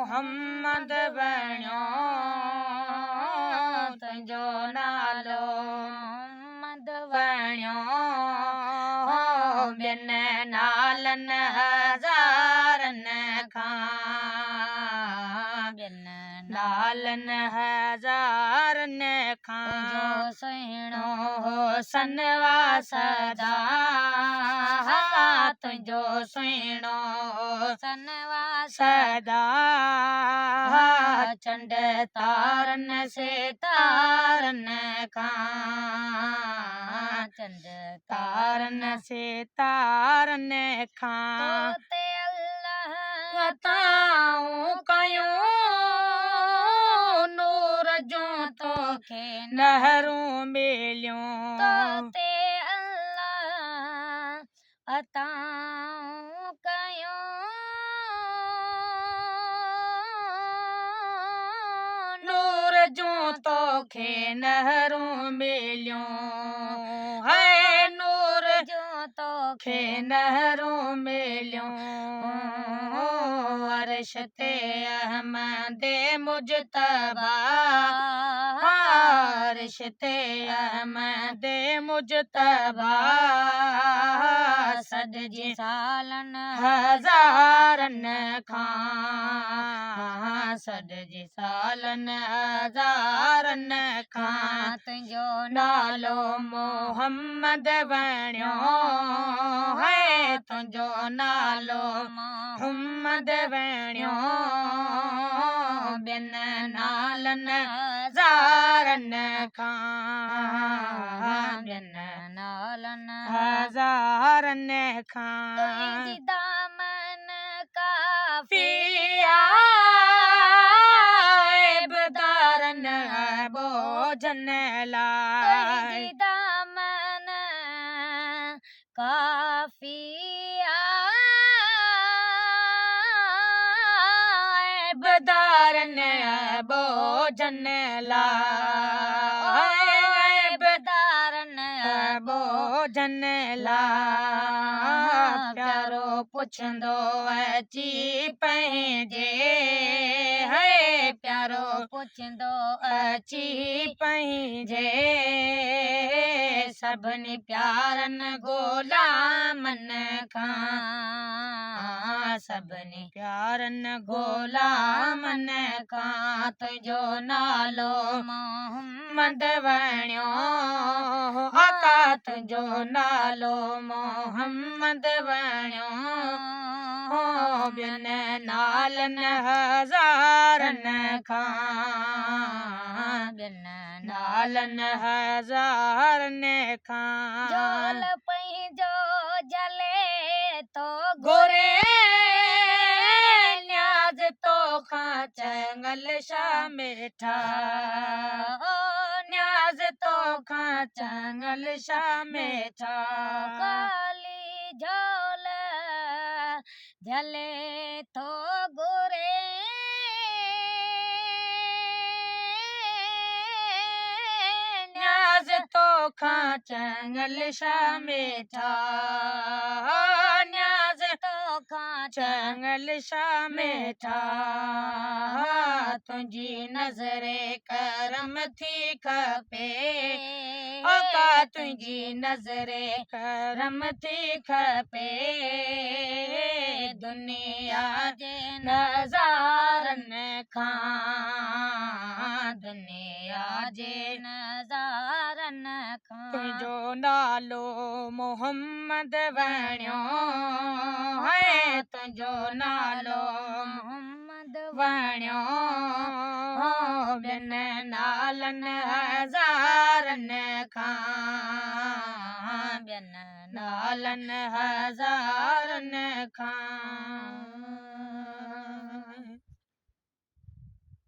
मोहम्मद बणियो तुंहिंजो नालो मोहम्मद बणियो ॿियनि नालनि हज़ारनि खां ॿियनि नालनि हज़ारनि खां सुहिणो हुसन सदा तुंहिंजो सुहिणो हुसन सदा चंड तारनि सितारनि खां चंड तारनि सितारनि खां ते अल्लाह अताऊं कयूं नूर जूं तोखे नहरूं मिलियूं ते अल्लाह अताऊं कयूं नूर जूं तोखे नहरूं मिलियूं है नूर जूं तोखे नहरूं मिलियूं अर्श ते अहमद मुजतबा अर्श ते अहमद मुजतबा सॼी सालनि हज़ारनि खां सॼी सालनि हज़ारनि खां तुंहिंजो नालो मोहम्मद बणियो है तुंहिंजो नालो मोहम्मद बणियो ॿियनि नालनि हज़ारनि खां ॿियनि नालनि हज़ारनि खां तुंहिंजी दामन काफ़ी बदारन बोझन लाइ दामन काफ़ी बदारन बोझन लाइ बदारन बोझन लाइ प्यारो पुछंदो अची पंहिंजे है प्यारो पुछंदो अची पंहिंजे सभिनी प्यारनि ग़ुलामनि खां सभिनी प्यारनि ग़ुलामनि खां तुंहिंजो नालो मोहम्मद बणियो आका तुंहिंजो नालो मोहम्मद बणियो ॿियनि नालनि हज़ारनि खां ॿियनि नालनि हज़ारनि खां झोल पंहिंजो जले तो घुरे न्याज़ तोखां चङल छा मिठा न्याज़ तोखां चङल छा मिठा काली झोल जले तो घुरे न्याज़ तोखां चङल छा मिठा न्याज़ तोखां चङल छा मिठा तुंहिंजी नज़रे करम थी खपे आका तुंहिंजी नज़रे करम थी खपे दुनिया जे नज़ारनि खां दुनिया जे नज़ारनि खां तुंहिंजो नालो मोहम्मद बणियो है तुंहिंजो नालो मोहम्मद बणियो ॿियनि नालनि हज़ारनि खां ॿियनि नालनि हज़ारनि खां